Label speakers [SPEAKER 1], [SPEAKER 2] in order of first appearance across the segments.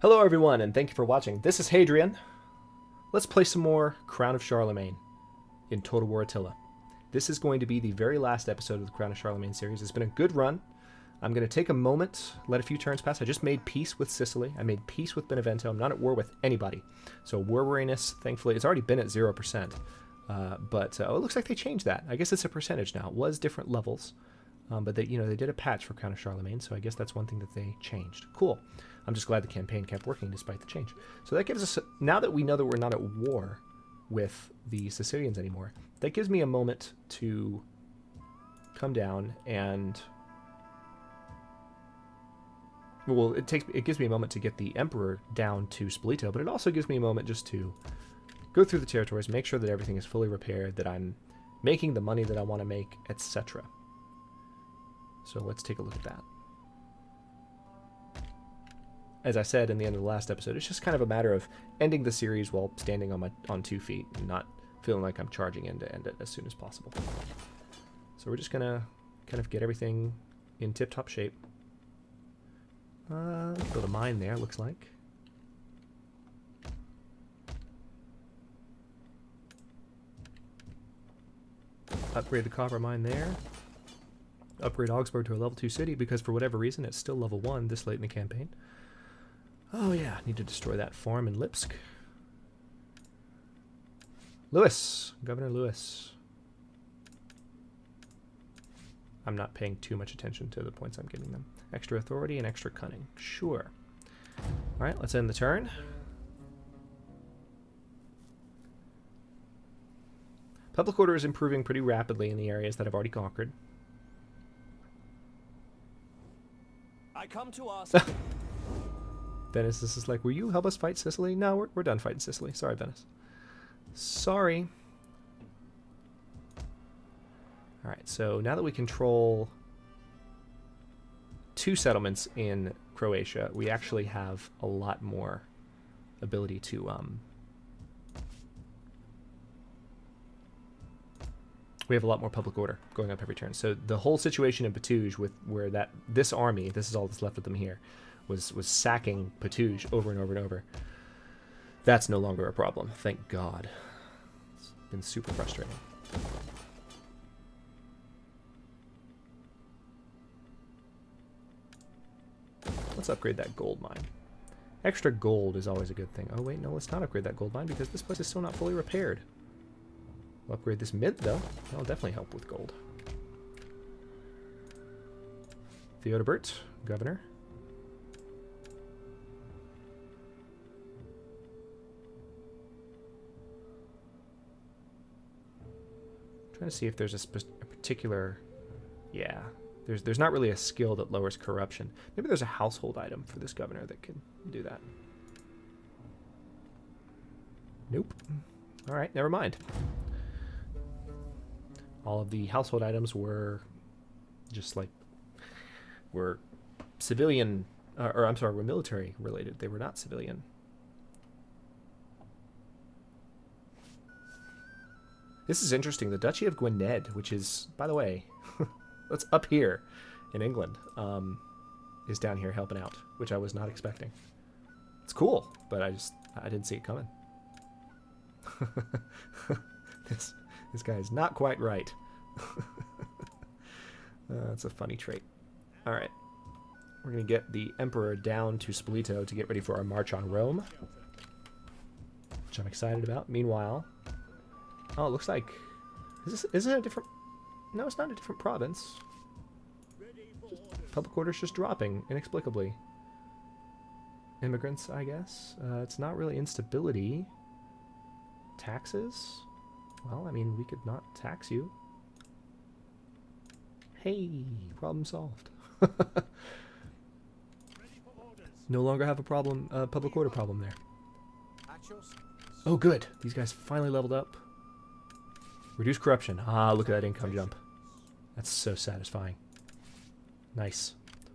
[SPEAKER 1] Hello everyone, and thank you for watching. This is Hadrian. Let's play some more Crown of Charlemagne in Total War Attila. This is going to be the very last episode of the Crown of Charlemagne series. It's been a good run. I'm going to take a moment, let a few turns pass. I just made peace with Sicily. I made peace with Benevento. I'm not at war with anybody. So war weariness, thankfully, it's already been at 0%. But it looks like they changed that. I guess it's a percentage now. It was different levels. But they did a patch for Crown of Charlemagne, so I guess that's one thing that they changed. Cool. I'm just glad the campaign kept working despite the change. So that gives us, now that we know that we're not at war with the Sicilians anymore, that gives me a moment to come down and, well, it gives me a moment to get the Emperor down to Spoleto, but it also gives me a moment just to go through the territories, make sure that everything is fully repaired, that I'm making the money that I want to make, etc. So let's take a look at that. As I said in the end of the last episode, it's just kind of a matter of ending the series while standing on 2 feet and not feeling like I'm charging in to end it as soon as possible. So we're just going to kind of get everything in tip-top shape. Build a mine there, looks like. Upgrade the copper mine there. Upgrade Augsburg to a level 2 city because for whatever reason it's still level 1 this late in the campaign. Oh yeah, need to destroy that farm in Lipsk. Lewis, Governor Lewis. I'm not paying too much attention to the points I'm giving them. Extra authority and extra cunning. Sure. Alright, let's end the turn. Public order is improving pretty rapidly in the areas that I've already conquered.
[SPEAKER 2] I come to ask.
[SPEAKER 1] Venice, this is like, will you help us fight Sicily? No, we're done fighting Sicily. Sorry, Venice. Sorry. Alright, so now that we control 2 settlements in Croatia, we actually have a lot more ability to we have a lot more public order going up every turn. So the whole situation in Patouge with where this army, this is all that's left of them here, was sacking Patouge over and over and over. That's no longer a problem, thank God. It's been super frustrating. Let's upgrade that gold mine. Extra gold is always a good thing. Oh wait, no, let's not upgrade that gold mine because this place is still not fully repaired. We'll upgrade this mint though. That'll definitely help with gold. Theodebert, governor. Trying to see if there's a particular, yeah, there's not really a skill that lowers corruption. Maybe there's a household item for this governor that can do that. Nope. All right, never mind. All of the household items were just like, were civilian, or I'm sorry, were military related. They were not civilian. This is interesting. The Duchy of Gwynedd, which is, by the way, that's up here in England, is down here helping out, which I was not expecting. It's cool, but I didn't see it coming. This guy is not quite right. That's a funny trait. All right. We're going to get the Emperor down to Spoleto to get ready for our march on Rome, which I'm excited about. Meanwhile, oh, it looks like, is it a different, no, it's not a different province. Public order's just dropping, inexplicably. Immigrants, I guess. It's not really instability. Taxes? Well, I mean, we could not tax you. Hey, problem solved. No longer have a problem, public order problem there. Oh, good. These guys finally leveled up. Reduce corruption. Ah, look at that income jump. That's so satisfying. Nice.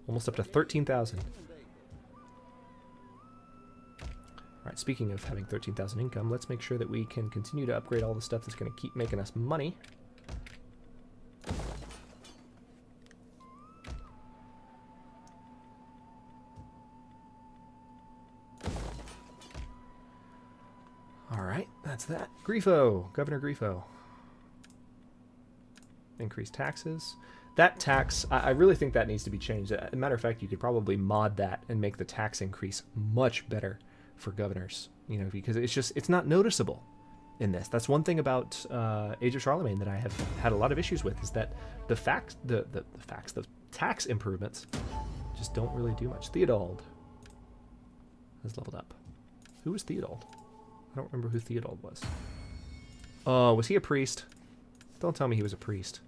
[SPEAKER 1] Almost up to 13,000. Alright, speaking of having 13,000 income, let's make sure that we can continue to upgrade all the stuff that's going to keep making us money. That's that. Grifo. Governor Grifo. Increase taxes. That tax, I really think that needs to be changed. As a matter of fact, you could probably mod that and make the tax increase much better for governors. You know, because it's not noticeable in this. That's one thing about Age of Charlemagne that I have had a lot of issues with, is that the tax improvements just don't really do much. Theodald has leveled up. Who was Theodald? I don't remember who Theodald was. Oh, was he a priest? Don't tell me he was a priest.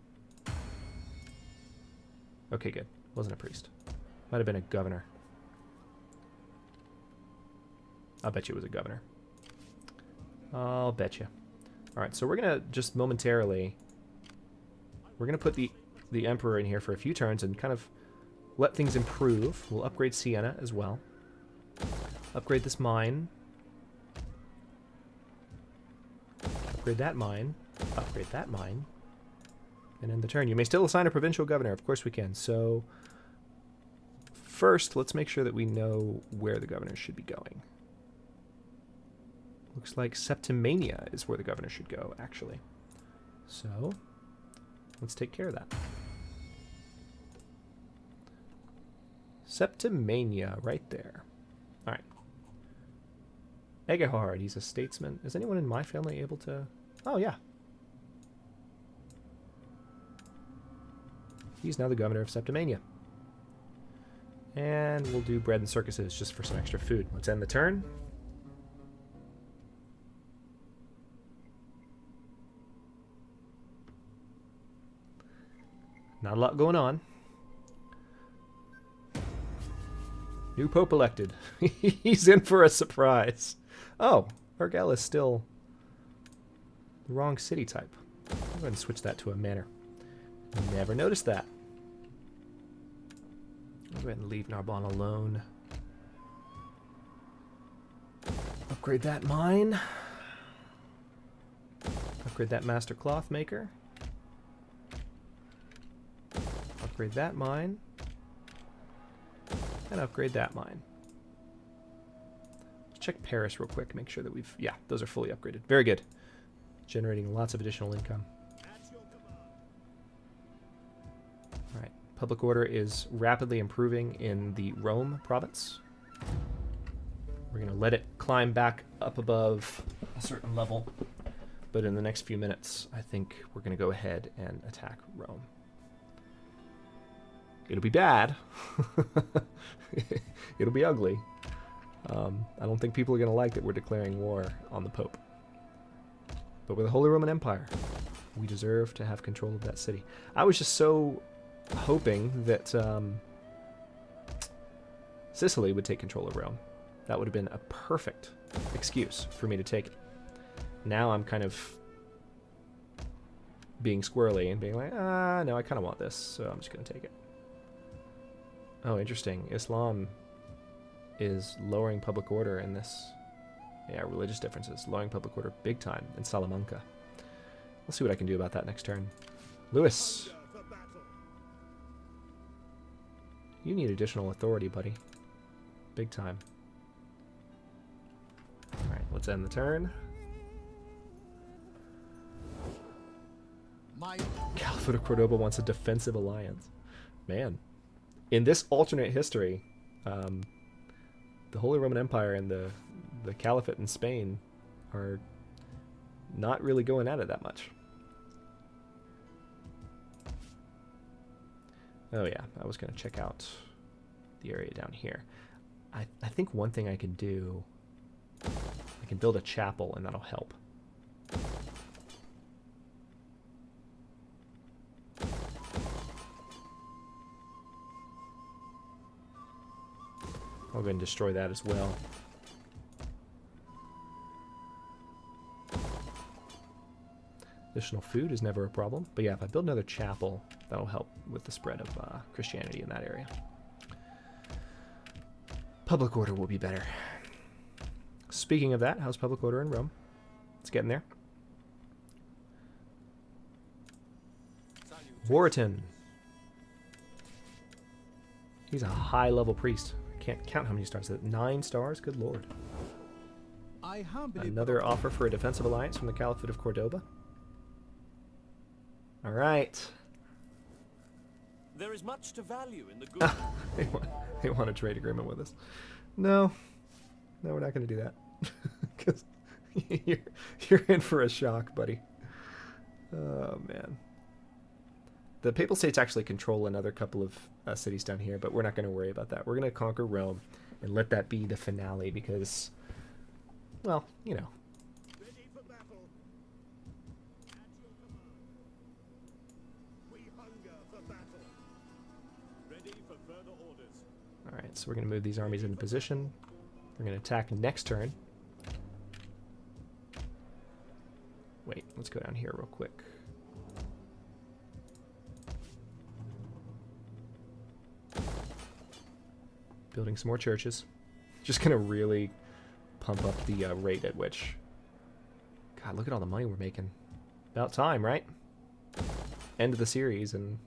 [SPEAKER 1] Okay, good. Wasn't a priest. Might have been a governor. I'll bet you it was a governor. I'll bet you. Alright, so we're going to just momentarily... We're going to put the Emperor in here for a few turns and kind of let things improve. We'll upgrade Siena as well. Upgrade this mine. Upgrade that mine. Upgrade that mine. And end the turn. You may still assign a provincial governor. Of course we can. So, first, let's make sure that we know where the governors should be going. Looks like Septimania is where the governor should go, actually. So, let's take care of that. Septimania, right there. Alright. Egehard, he's a statesman. Is anyone in my family able to... Oh, yeah. He's now the governor of Septimania. And we'll do bread and circuses just for some extra food. Let's end the turn. Not a lot going on. New Pope elected. He's in for a surprise. Oh, Urgel is still the wrong city type. I'll go ahead and switch that to a manor. Never noticed that. I'll go ahead and leave Narbonne alone. Upgrade that mine. Upgrade that master cloth maker. Upgrade that mine. And upgrade that mine. Let's check Paris real quick, make sure that we've... Yeah, those are fully upgraded. Very good. Generating lots of additional income. Alright, public order is rapidly improving in the Rome province. We're going to let it climb back up above a certain level. But in the next few minutes, I think we're going to go ahead and attack Rome. It'll be bad. It'll be ugly. I don't think people are going to like that we're declaring war on the Pope. But with the Holy Roman Empire, we deserve to have control of that city. I was just so hoping that Sicily would take control of Rome. That would have been a perfect excuse for me to take it. Now I'm kind of being squirrely and being like, no, I kind of want this, so I'm just going to take it. Oh, interesting. Islam is lowering public order in this. Yeah, religious differences. Lowering public order big time in Salamanca. Let's see what I can do about that next turn. Lewis. You need additional authority, buddy. Big time. Alright, let's end the turn. Caliphate of Cordoba wants a defensive alliance. Man. In this alternate history, the Holy Roman Empire and the Caliphate in Spain are not really going at it that much. Oh yeah, I was going to check out the area down here. I think one thing I can do, I can build a chapel and that'll help. I'll go ahead and destroy that as well. Additional food is never a problem. But yeah, if I build another chapel, that'll help with the spread of Christianity in that area. Public order will be better. Speaking of that, how's public order in Rome? It's getting there. Warriton. He's a high-level priest. Can't count how many stars. Is it 9 stars? Good lord.
[SPEAKER 3] I humbly
[SPEAKER 1] Another offer for a defensive alliance from the Caliphate of Cordoba. All right.
[SPEAKER 2] There is much to value in the good.
[SPEAKER 1] They want a trade agreement with us. No, we're not going to do that. Because you're in for a shock, buddy. Oh, man. The Papal States actually control another couple of cities down here, but we're not going to worry about that. We're going to conquer Rome and let that be the finale because, well, you know.
[SPEAKER 4] Ready for battle. At your command. We hunger for battle.
[SPEAKER 2] Ready for further orders.
[SPEAKER 1] All right, so we're going to move these armies into position. We're going to attack next turn. Wait, let's go down here real quick. Building some more churches. Just going to really pump up the rate at which... God, look at all the money we're making. About time, right? End of the series and...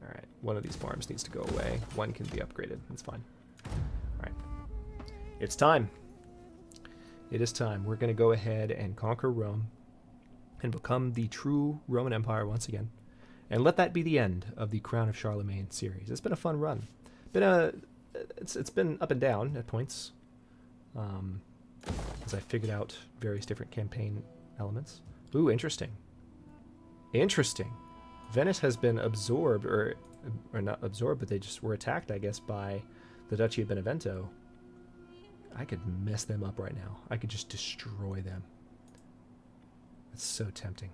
[SPEAKER 1] Alright, one of these farms needs to go away. One can be upgraded. That's fine. Alright. It's time. It is time. We're going to go ahead and conquer Rome and become the true Roman Empire once again. And let that be the end of the Crown of Charlemagne series. It's been a fun run. It's been up and down at points, as I figured out various different campaign elements. Ooh, interesting. Interesting. Venice has been absorbed, or not absorbed, but they just were attacked, I guess, by the Duchy of Benevento. I could mess them up right now. I could just destroy them. It's so tempting.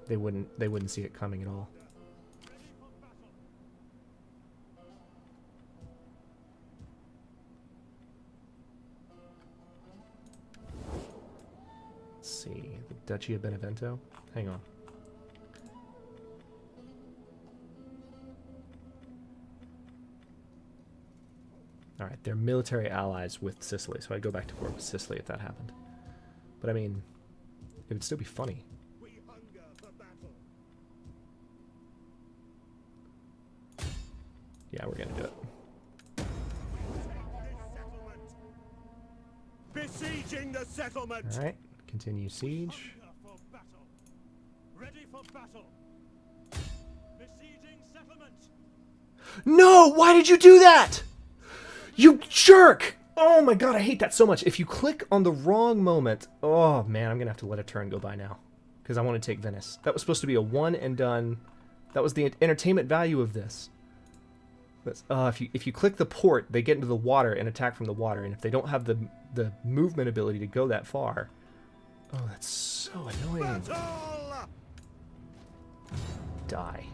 [SPEAKER 1] They wouldn't see it coming at all. Let's see, the Duchy of Benevento. Hang on. All right, they're military allies with Sicily, so I'd go back to war with Sicily if that happened. But I mean, it would still be funny.
[SPEAKER 4] We hunger for battle.
[SPEAKER 1] Yeah, we're gonna do it.
[SPEAKER 4] Besieging the settlement.
[SPEAKER 1] All right, continue siege.
[SPEAKER 4] Hunger for battle. Ready for battle. Besieging settlement.
[SPEAKER 1] No! Why did you do that? You jerk! Oh my god, I hate that so much. If you click on the wrong moment... Oh man, I'm gonna have to let a turn go by now. Because I want to take Venice. That was supposed to be a one and done... That was the entertainment value of this. But, if you click the port, they get into the water and attack from the water. And if they don't have the movement ability to go that far... Oh, that's so annoying.
[SPEAKER 4] Battle!
[SPEAKER 1] Die.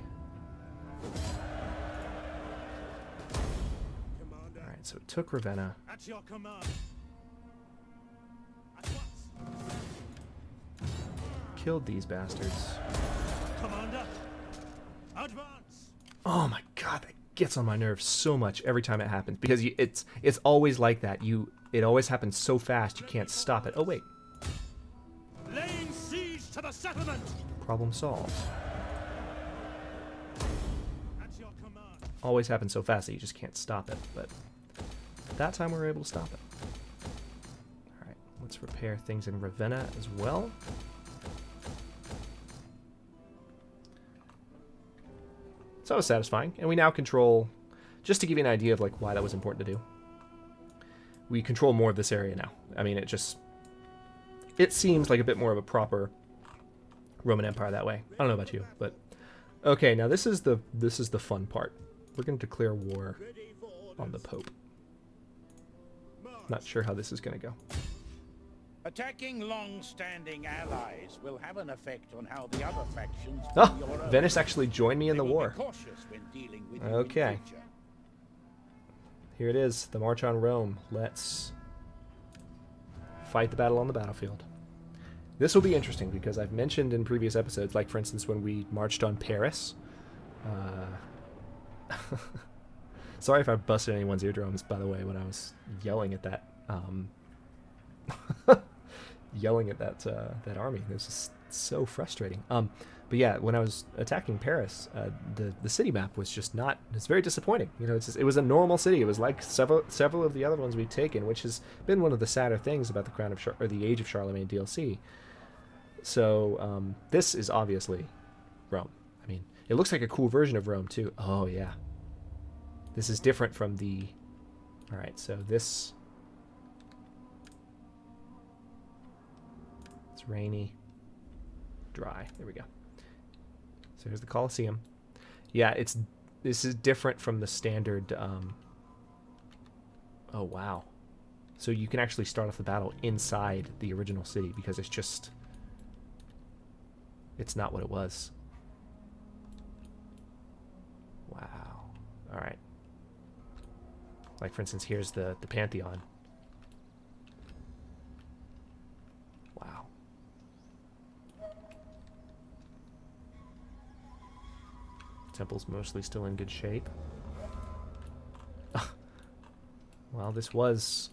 [SPEAKER 4] Commander,
[SPEAKER 1] Alright, so it took Ravenna.
[SPEAKER 4] at your command. At once.
[SPEAKER 1] Killed these bastards.
[SPEAKER 4] Commander, advance.
[SPEAKER 1] Oh my god, that gets on my nerves so much every time it happens. Because it's always like that. It always happens so fast you can't stop it. Oh wait.
[SPEAKER 4] Laying siege to the settlement.
[SPEAKER 1] Problem solved.
[SPEAKER 4] At your command.
[SPEAKER 1] Always happens so fast that you just can't stop it. But that time we were able to stop it. Alright, let's repair things in Ravenna as well. So that was satisfying. And we now control, just to give you an idea of like why that was important to do, we control more of this area now. I mean, it seems like a bit more of a proper Roman Empire that way. I don't know about you, but okay, now this is the fun part. We're going to declare war
[SPEAKER 4] Ready for orders.
[SPEAKER 1] on the Pope. Not sure how this is going to go.
[SPEAKER 5] Attacking long-standing allies will have an effect on how the other factions
[SPEAKER 1] Oh,
[SPEAKER 5] view your own.
[SPEAKER 1] Venice actually joined me in the
[SPEAKER 5] They will
[SPEAKER 1] war.
[SPEAKER 5] be cautious when dealing with you in
[SPEAKER 1] Okay.
[SPEAKER 5] future.
[SPEAKER 1] Here it is, the March on Rome. Let's fight the battle on the battlefield. This will be interesting because I've mentioned in previous episodes, like for instance when we marched on Paris. Sorry if I busted anyone's eardrums, by the way, when I was yelling at that that army. It was just It's so frustrating. But yeah, when I was attacking Paris, the city map was just not. It's very disappointing. You know, it was a normal city. It was like several of the other ones we've taken, which has been one of the sadder things about the Age of Charlemagne DLC. So this is obviously Rome. I mean, it looks like a cool version of Rome too. Oh yeah, this is different from the. All right, so this. It's rainy, dry. There we go. So here's the Colosseum. Yeah, this is different from the standard. Oh wow! So you can actually start off the battle inside the original city because it's not what it was. Wow. All right. Like for instance, here's the Pantheon. Wow. Temple's mostly still in good shape. Well, this was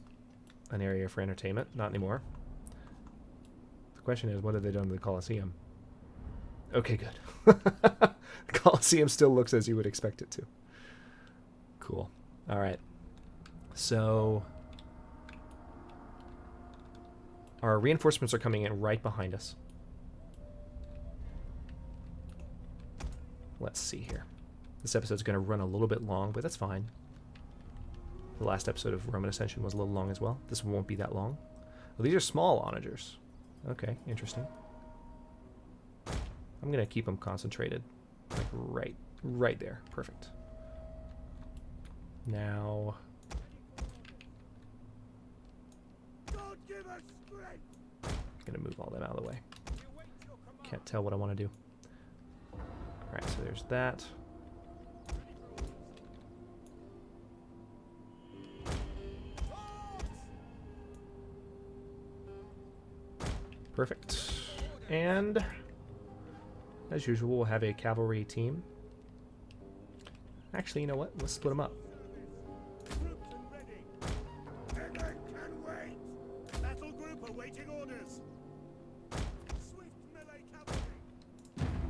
[SPEAKER 1] an area for entertainment. Not anymore. The question is, what have they done to the Colosseum? Okay, good. The Colosseum still looks as you would expect it to. Cool. All right. So our reinforcements are coming in right behind us. Let's see here. This episode's going to run a little bit long, but that's fine. The last episode of Roman Ascension was a little long as well. This one won't be that long. Well, these are small onagers. Okay, interesting. I'm going to keep them concentrated. Like right there. Perfect. Now...
[SPEAKER 4] God give us strength.
[SPEAKER 1] I'm going to move all them out of the way. Can't tell what I want to do. Alright, so there's that. Perfect. And as usual, we'll have a cavalry team. Actually, you know what? Let's split them up.
[SPEAKER 4] Troops and ready. Epic can wait. Battle group awaiting orders. Swift melee cavalry.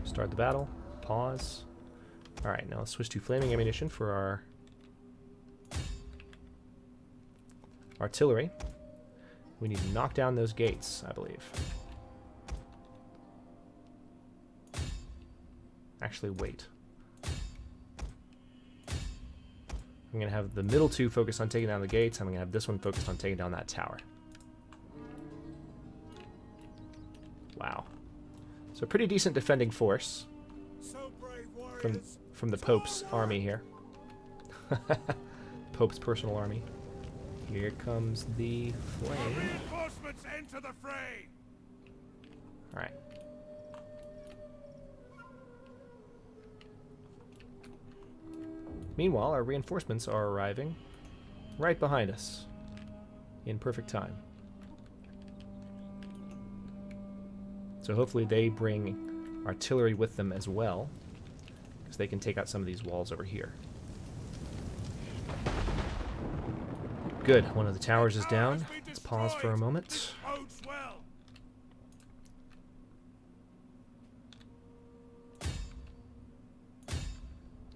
[SPEAKER 1] Start the battle. Pause. Alright, now let's switch to flaming ammunition for our artillery. We need to knock down those gates, I believe. Actually, wait. I'm going to have the middle two focused on taking down the gates. I'm going to have this one focused on taking down that tower. Wow. So pretty decent defending force
[SPEAKER 4] So brave warriors.
[SPEAKER 1] from the Pope's army here. Pope's personal army. Here comes the flame.
[SPEAKER 4] Reinforcements enter the fray.
[SPEAKER 1] Alright. Meanwhile, our reinforcements are arriving right behind us in perfect time. So hopefully they bring artillery with them as well, because they can take out some of these walls over here. Good, one of the towers is down. Let's pause for a moment.
[SPEAKER 4] Bodes well.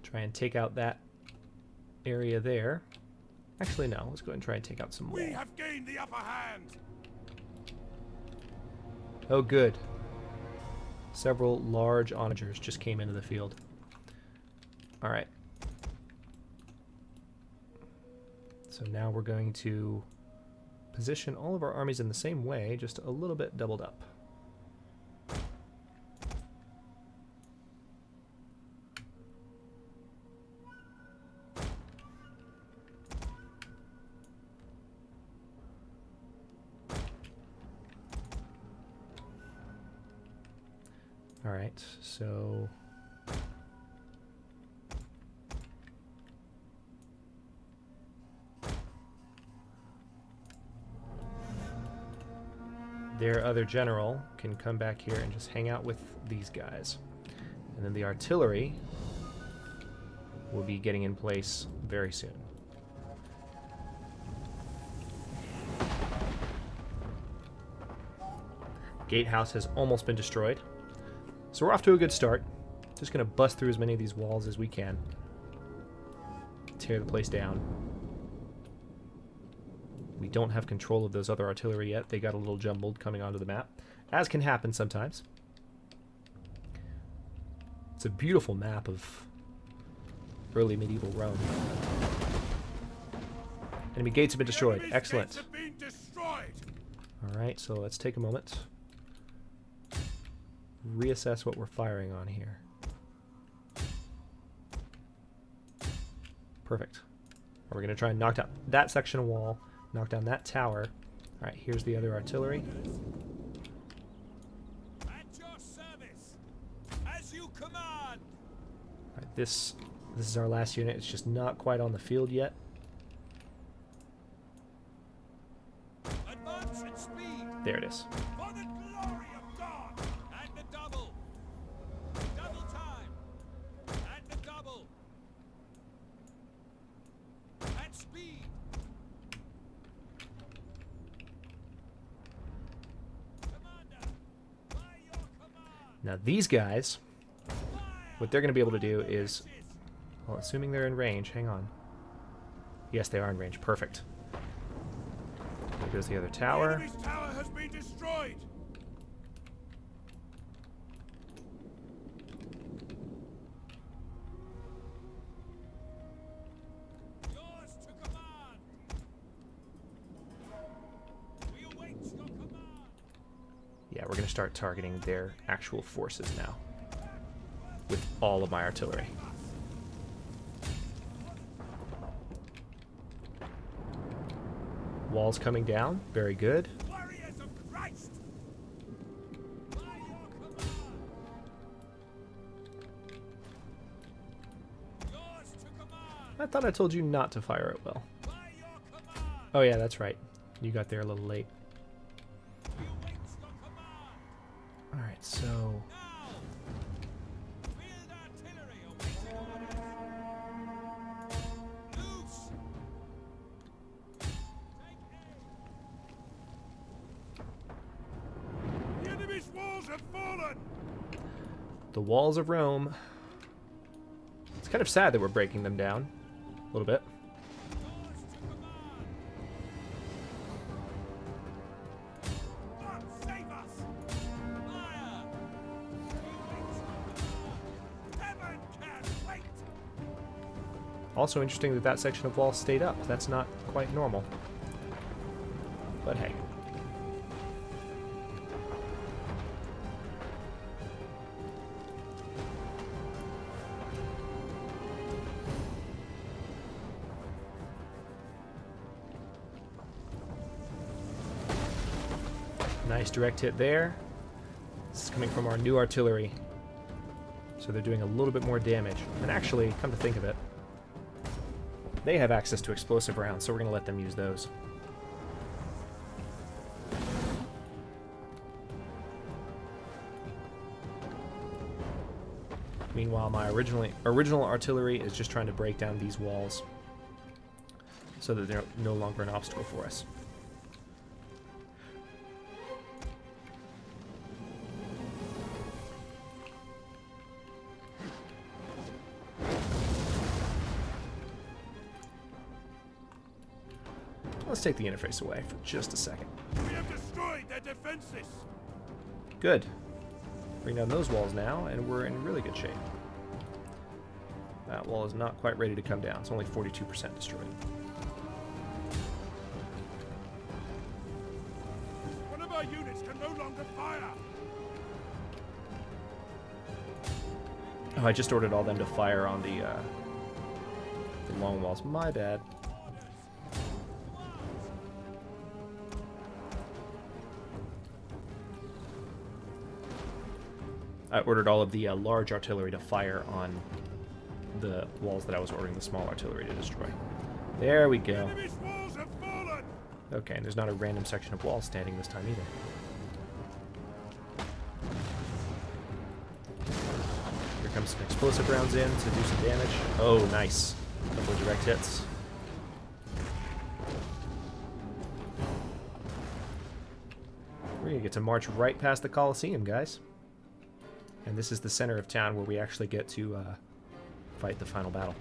[SPEAKER 1] Try and take out that area there. Actually, no. Let's go ahead and try and take out some
[SPEAKER 4] We
[SPEAKER 1] wall.
[SPEAKER 4] have gained the upper hand.
[SPEAKER 1] Oh, good. Several large onagers just came into the field. Alright. So now we're going to position all of our armies in the same way, just a little bit doubled up. Alright, so... their other general can come back here and just hang out with these guys. And then the artillery will be getting in place very soon. Gatehouse has almost been destroyed. So we're off to a good start. Just going to bust through as many of these walls as we can. Tear the place down. We don't have control of those other artillery yet. They got a little jumbled coming onto the map, as can happen sometimes. It's a beautiful map of early medieval Rome. Enemy gates have been destroyed. Excellent. Alright, so let's take a moment. Reassess what we're firing on here. Perfect. We're going to try and knock down that section of wall, knock down that tower. Alright, here's the other artillery.
[SPEAKER 4] At your service, as you command.
[SPEAKER 1] Alright, this is our last unit. It's just not quite on the field yet.
[SPEAKER 4] Advance at speed.
[SPEAKER 1] There it is.
[SPEAKER 4] For the glory of God. And the double. Double time. And the double. At speed. Commander, by your command.
[SPEAKER 1] Now these guys, what they're going to be able to do is, well, assuming they're in range, hang on. Yes, they are in range. Perfect. There goes the other tower.
[SPEAKER 4] The enemy's tower has been destroyed. Yours to command. We await your command.
[SPEAKER 1] Yeah, we're going to start targeting their actual forces now. With all of my artillery. Walls coming down. Very good.
[SPEAKER 4] Warriors of Christ. By your command. Yours to command.
[SPEAKER 1] I thought I told you not to fire it well.
[SPEAKER 4] By your command.
[SPEAKER 1] Oh yeah, that's right. You got there a little late.
[SPEAKER 4] We await your command.
[SPEAKER 1] Alright, so...
[SPEAKER 4] Now. Field artillery awaiting orders. Loose. Take aim.
[SPEAKER 2] The enemy's walls have fallen!
[SPEAKER 1] the walls of Rome. It's kind of sad that we're breaking them down a little bit. Also interesting that that section of wall stayed up. That's not quite normal. But hey. Nice direct hit there. This is coming from our new artillery. So they're doing a little bit more damage. And actually, come to think of it, they have access to explosive rounds, so we're going to let them use those. Meanwhile, my original artillery is just trying to break down these walls so that they're no longer an obstacle for us. Let's take the interface away for just a second.
[SPEAKER 2] We have destroyed their defenses!
[SPEAKER 1] Good. Bring down those walls now, and we're in really good shape. That wall is not quite ready to come down. It's only 42% destroyed.
[SPEAKER 2] One of our units can no longer fire!
[SPEAKER 1] Oh, I just ordered all them to fire on the long walls. My bad. I ordered all of the large artillery to fire on the walls that I was ordering the small artillery to destroy. There we go.
[SPEAKER 2] Enemy's walls have fallen!
[SPEAKER 1] Okay, and there's not a random section of wall standing this time either. Here comes some explosive rounds in to do some damage. Oh, nice. A couple of direct hits. We get to march right past the Colosseum, guys. And this is the center of town where we actually get to fight the final battle.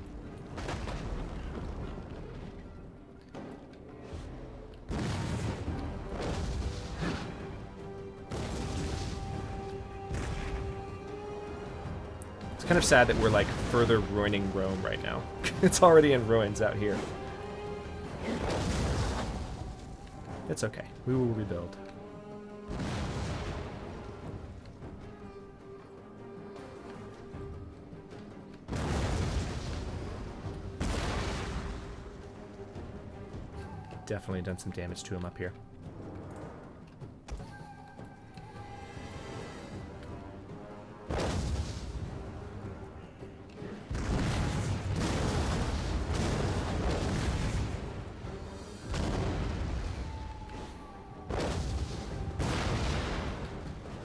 [SPEAKER 1] It's kind of sad that we're like further ruining Rome right now. It's already in ruins out here. It's okay. We will rebuild. Definitely done some damage to him up here.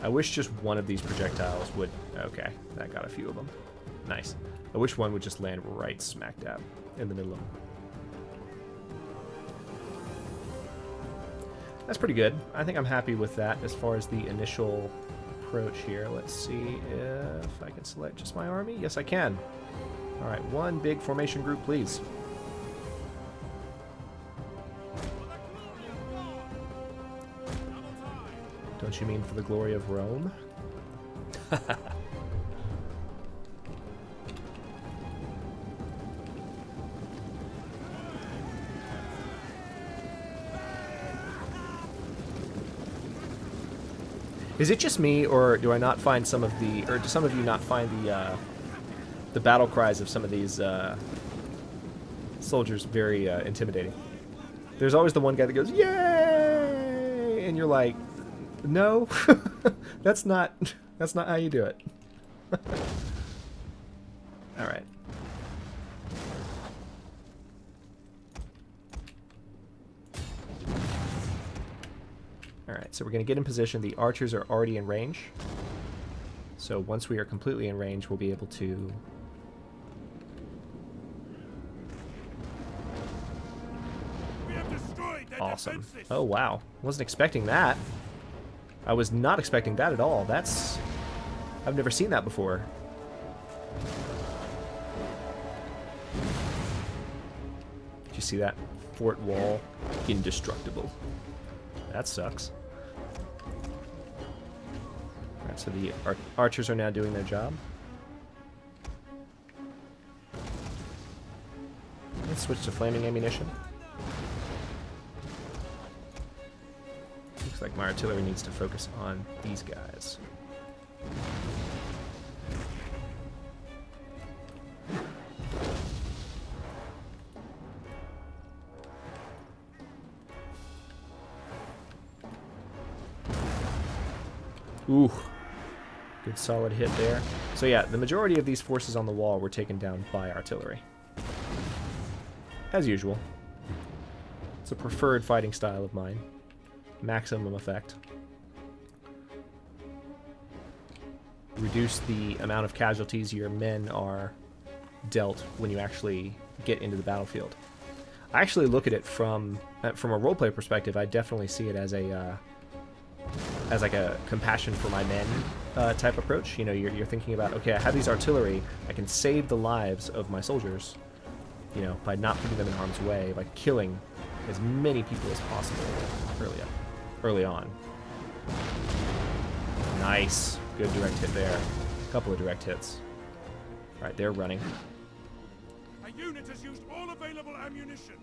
[SPEAKER 1] I wish just one of these projectiles would... Okay, that got a few of them. Nice. I wish one would just land right smack dab in the middle of them. That's pretty good. I think I'm happy with that as far as the initial approach here. Let's see if I can select just my army. Yes, I can. All right, one big formation group, please. Don't you mean for the glory of Rome? Is it just me, or do I not find some of the, or do some of you not find the battle cries of some of these soldiers very intimidating? There's always the one guy that goes, "Yay!" and you're like, no, that's not how you do it. All right. All right, so we're going to get in position. The archers are already in range. So once we are completely in range, we'll be able to...
[SPEAKER 2] We have destroyed their
[SPEAKER 1] Awesome.
[SPEAKER 2] defenses.
[SPEAKER 1] Oh, wow. Wasn't expecting that. I was not expecting that at all. That's... I've never seen that before. Did you see that? Fort wall. Indestructible. That sucks. Alright, so the archers are now doing their job. Let's switch to flaming ammunition. Looks like my artillery needs to focus on these guys. Ooh, good solid hit there. So yeah, the majority of these forces on the wall were taken down by artillery. As usual. It's a preferred fighting style of mine. Maximum effect. Reduce the amount of casualties your men are dealt when you actually get into the battlefield. I actually look at it from a roleplay perspective. I definitely see it as like a compassion for my men type approach. You know, you're thinking about, okay, I have these artillery, I can save the lives of my soldiers, you know, by not putting them in harm's way, by killing as many people as possible early on. Nice. Good direct hit there. A couple of direct hits. All right, they're running.
[SPEAKER 2] A unit has used all available ammunition.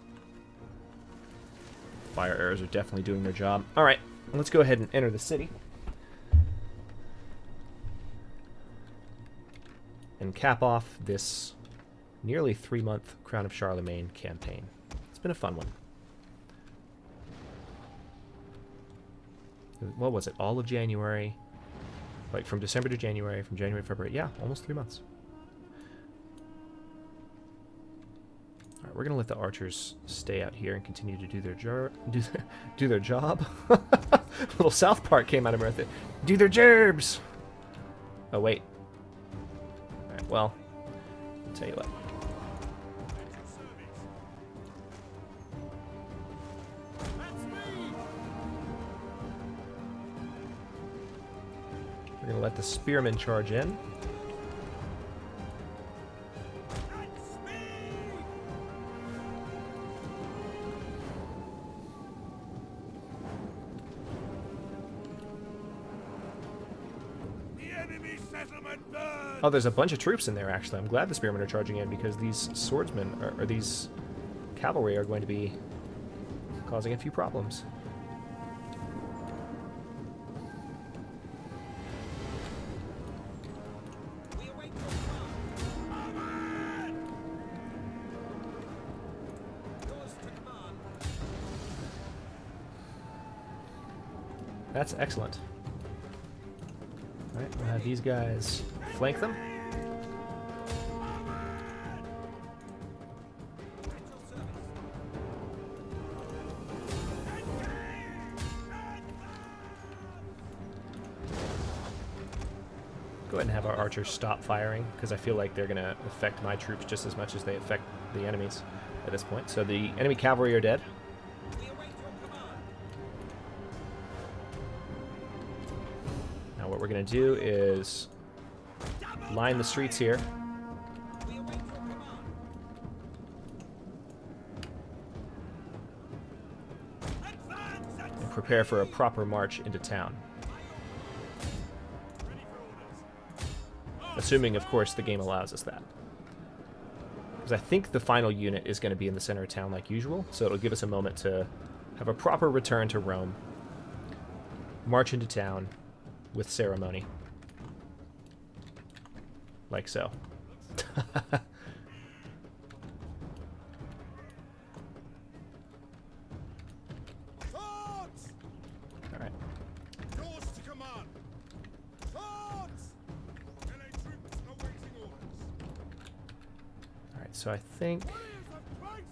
[SPEAKER 1] Fire arrows are definitely doing their job. All right, let's go ahead and enter the city. And cap off this nearly 3-month Crown of Charlemagne campaign. It's been a fun one. What was it? All of January. Like from December to January, from January to February. Yeah, almost 3 months. All right, we're gonna let the archers stay out here and continue to do their job. Little South Park came out of Earth. Do their gerbs. Oh wait. All right. Well, I'll tell you what. We're going to let the spearmen charge in.
[SPEAKER 2] The enemy settlement burns!
[SPEAKER 1] Oh, there's a bunch of troops in there, actually. I'm glad the spearmen are charging in because these swordsmen, or these cavalry, are going to be causing a few problems.
[SPEAKER 4] We await your command. Yours to command.
[SPEAKER 1] That's excellent. Alright, we'll have these guys flank them.
[SPEAKER 4] At your service.
[SPEAKER 1] Go ahead and have our archers stop firing, because I feel like they're going to affect my troops just as much as they affect the enemies at this point. So the enemy cavalry are dead.
[SPEAKER 4] We await your command.
[SPEAKER 1] Now what we're going to do is line the streets here.
[SPEAKER 4] We await your command.
[SPEAKER 1] And prepare for a proper march into town. Assuming, of course, the game allows us that. Because I think the final unit is going to be in the center of town like usual, so it'll give us a moment to have a proper return to Rome. March into town with ceremony. Like so.
[SPEAKER 2] Swords!
[SPEAKER 1] Alright.
[SPEAKER 2] Yours to command! Swords! LA troops awaiting orders.
[SPEAKER 1] Alright, so I think...
[SPEAKER 2] Warriors of Christ!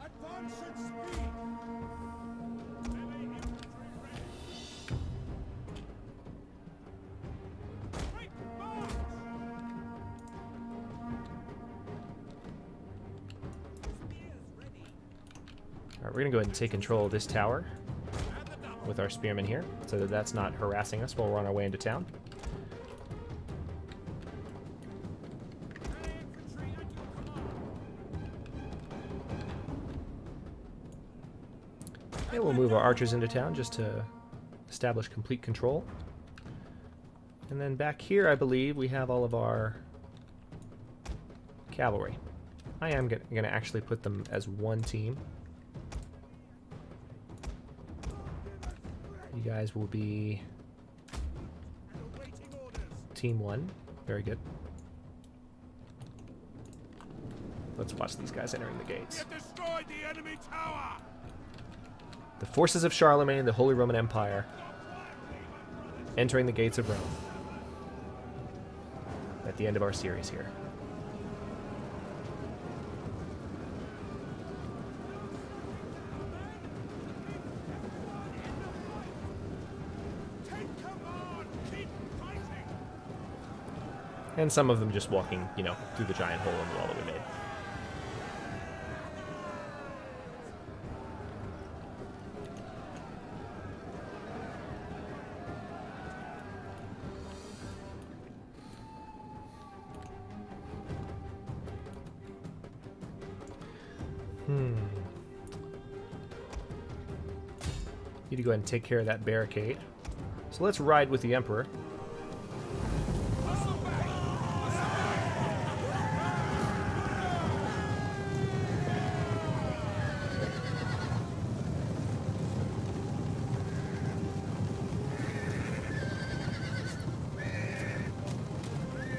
[SPEAKER 2] Advance at speed! LA infantry ready! Quick march!
[SPEAKER 4] Spears ready.
[SPEAKER 1] Alright, we're going to go ahead and take control of this tower with our spearmen here, so that that's not harassing us while we're on our way into town.
[SPEAKER 2] LA infantry at your command!
[SPEAKER 1] And we'll move our archers into town just to establish complete control. And then back here, I believe, we have all of our cavalry. I am going to actually put them as one team. You guys will be
[SPEAKER 2] And awaiting orders!
[SPEAKER 1] team 1. Very good. Let's watch these guys entering the
[SPEAKER 2] We
[SPEAKER 1] gates.
[SPEAKER 2] have destroyed the enemy tower!
[SPEAKER 1] The forces of Charlemagne, the Holy Roman Empire, entering the gates of Rome. At the end of our series here.
[SPEAKER 2] Take command! Keep fighting!
[SPEAKER 1] And some of them just walking, you know, through the giant hole in the wall that we made. Need to go ahead and take care of that barricade. So let's ride with the Emperor.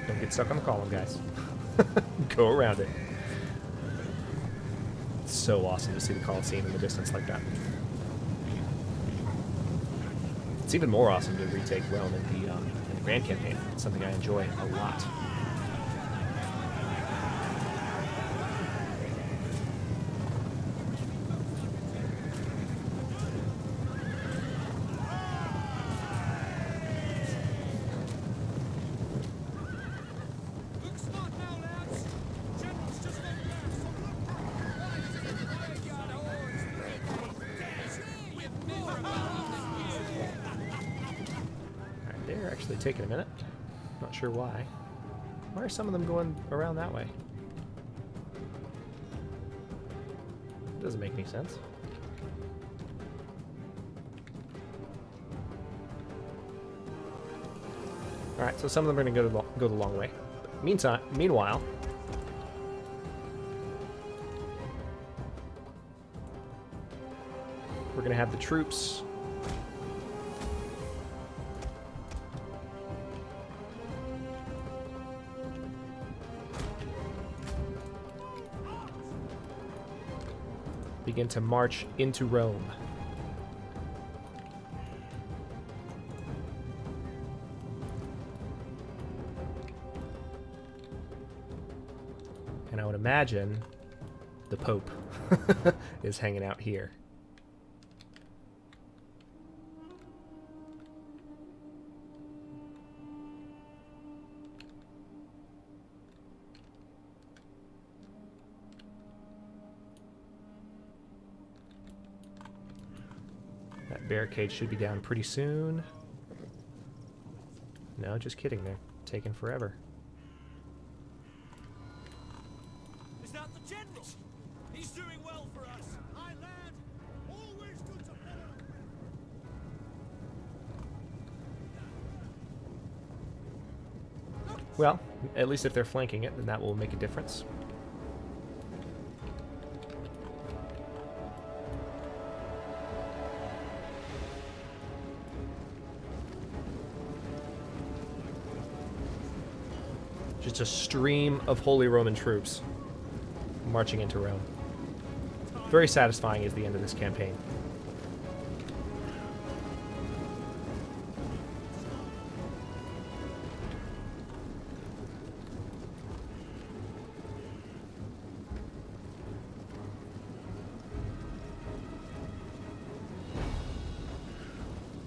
[SPEAKER 1] Don't get stuck on the column, guys. Go around it. It's so awesome to see the Colosseum in the distance like that. It's even more awesome to retake Rome in the Grand Campaign. It's something I enjoy a lot.
[SPEAKER 4] Look smart now, lads. General's just gone left. Right, graveyard hordes. With more of them.
[SPEAKER 1] actually taking a minute. Not sure why. Why are some of them going around that way? Doesn't make any sense. Alright, so some of them are going to go the long way. Meanwhile, we're going to have the troops begin to march into Rome. And I would imagine the Pope is hanging out here. That barricade should be down pretty soon. No, just kidding. They're taking forever.
[SPEAKER 4] Is that the general? He's doing well for us. Aye, lad. Always good to follow.
[SPEAKER 1] Well, at least if they're flanking it, then that will make a difference. Just a stream of Holy Roman troops marching into Rome. Very satisfying is the end of this campaign.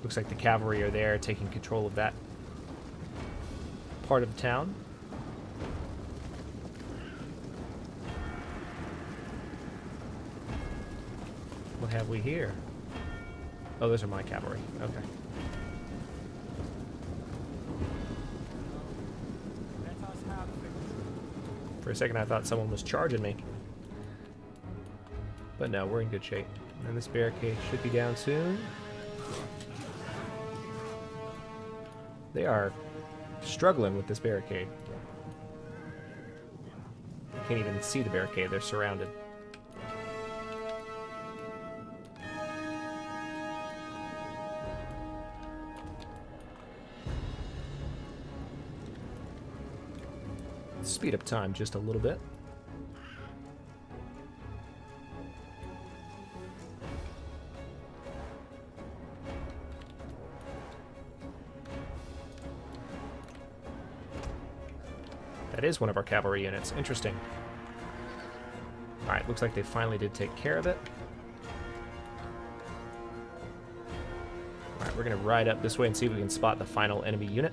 [SPEAKER 1] Looks like the cavalry are there taking control of that part of the town. What have we here? Oh, those are my cavalry. Okay. For a second I thought someone was charging me. But no, we're in good shape. And this barricade should be down soon. They are struggling with this barricade. Can't even see the barricade, they're surrounded. Speed up time just a little bit. That is one of our cavalry units. Interesting. Alright, looks like they finally did take care of it. Alright, we're going to ride up this way and see if we can spot the final enemy unit.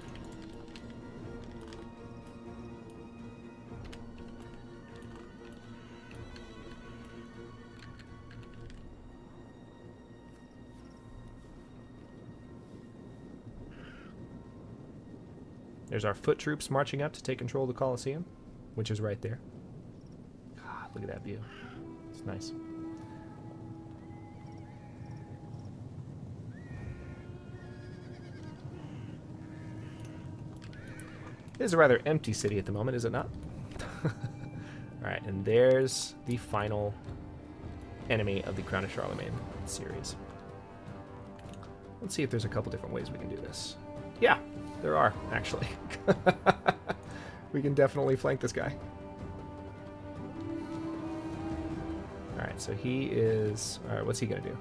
[SPEAKER 1] There's our foot troops marching up to take control of the Colosseum, which is right there. God, look at that view. It's nice. It is a rather empty city at the moment, is it not? Alright, and there's the final enemy of the Crown of Charlemagne series. Let's see if there's a couple different ways we can do this. Yeah, there are, actually. We can definitely flank this guy. Alright, so he is... Alright, what's he going to do?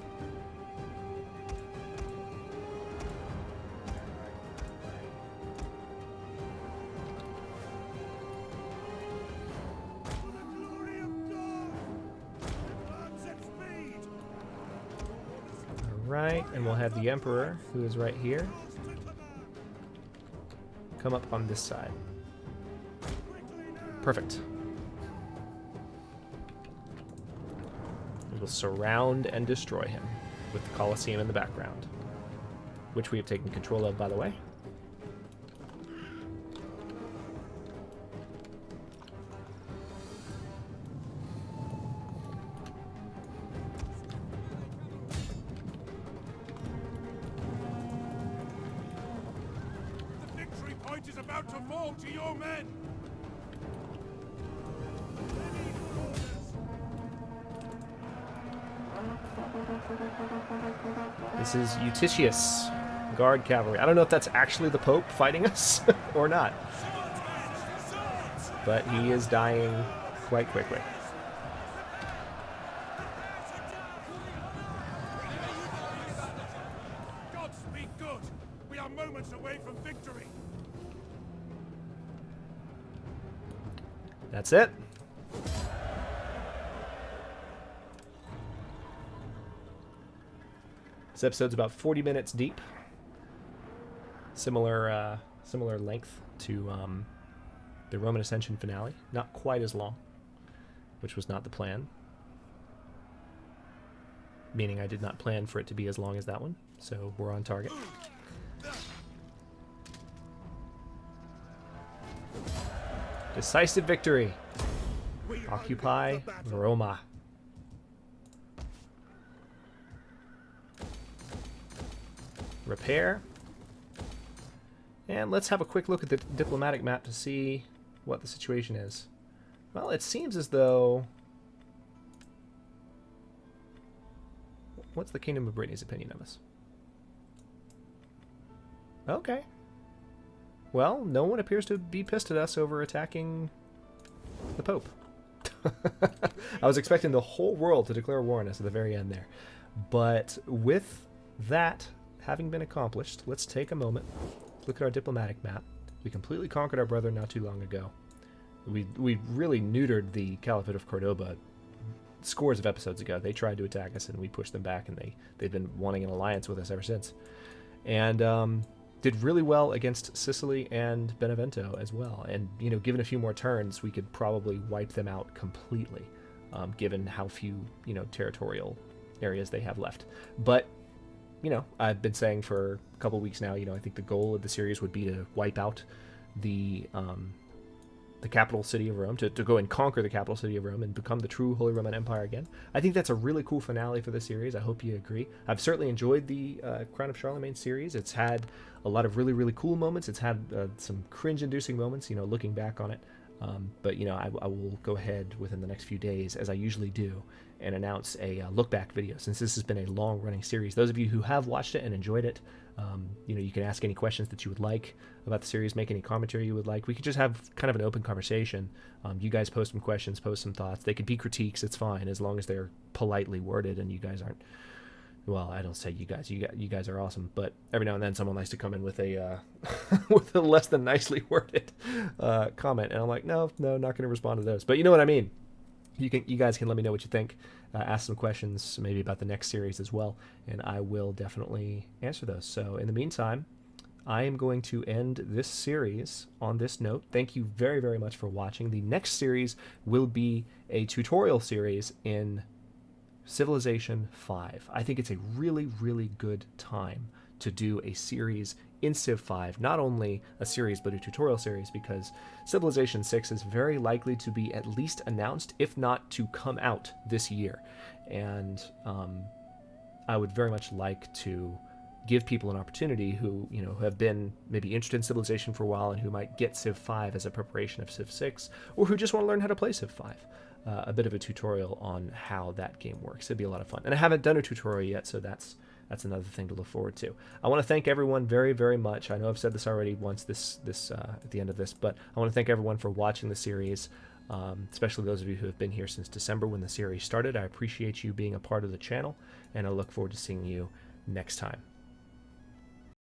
[SPEAKER 1] Alright, and we'll have the Emperor, who is right here, come up on this side. Perfect. We will surround and destroy him with the Colosseum in the background, which we have taken control of, by the way.
[SPEAKER 2] is about to fall to your men.
[SPEAKER 1] This is Eutychius, guard cavalry. I don't know if that's actually the Pope fighting us or not, but he is dying quite quickly.
[SPEAKER 2] Godspeed good. We are moments away from victory.
[SPEAKER 1] That's it. This episode's about 40 minutes deep. Similar length to the Roman Ascension finale. Not quite as long, which was not the plan. Meaning I did not plan for it to be as long as that one, so we're on target. Decisive victory. Occupy Roma. Repair. And let's have a quick look at the diplomatic map to see what the situation is. Well, it seems as though... What's the Kingdom of Brittany's opinion of us? Okay. Well, no one appears to be pissed at us over attacking the Pope. I was expecting the whole world to declare war on us at the very end there. But with that having been accomplished, let's take a moment, look at our diplomatic map. We completely conquered our brother not too long ago. We really neutered the Caliphate of Cordoba scores of episodes ago. They tried to attack us and we pushed them back, and they've been wanting an alliance with us ever since. And did really well against Sicily and Benevento as well. And, you know, given a few more turns, we could probably wipe them out completely, given how few, you know, territorial areas they have left. But, you know, I've been saying for a couple weeks now, you know, I think the goal of the series would be to wipe out the capital city of Rome, to go and conquer the capital city of Rome and become the true Holy Roman Empire again. I think that's a really cool finale for the series. I hope you agree. I've certainly enjoyed the Crown of Charlemagne series. It's had a lot of really, really cool moments. It's had some cringe-inducing moments, you know, looking back on it. But, you know, I will go ahead within the next few days, as I usually do, and announce a look-back video, since this has been a long-running series. Those of you who have watched it and enjoyed it, you know, you can ask any questions that you would like about the series, make any commentary you would like. We could just have kind of an open conversation. You guys post some questions, post some thoughts. They could be critiques. It's fine, as long as they're politely worded and you guys aren't... Well, I don't say you guys. You guys are awesome. But every now and then someone likes to come in with a with a less than nicely worded comment. And I'm like, no, not going to respond to those. But you know what I mean. You guys can let me know what you think. Ask some questions maybe about the next series as well, and I will definitely answer those. So in the meantime, I am going to end this series on this note. Thank you very, very much for watching. The next series will be a tutorial series in Civilization 5. I think it's a really, really good time to do a series in Civ 5, not only a series but a tutorial series, because Civilization 6 is very likely to be at least announced, if not to come out this year. And I would very much like to give people an opportunity who, you know, have been maybe interested in Civilization for a while and who might get Civ 5 as a preparation of Civ 6, or who just want to learn how to play Civ 5. A bit of a tutorial on how that game works. It'd be a lot of fun. And I haven't done a tutorial yet, so that's another thing to look forward to. I want to thank everyone very, very much. I know I've said this already once at the end of this, but I want to thank everyone for watching the series, especially those of you who have been here since December when the series started. I appreciate you being a part of the channel, and I look forward to seeing you next time.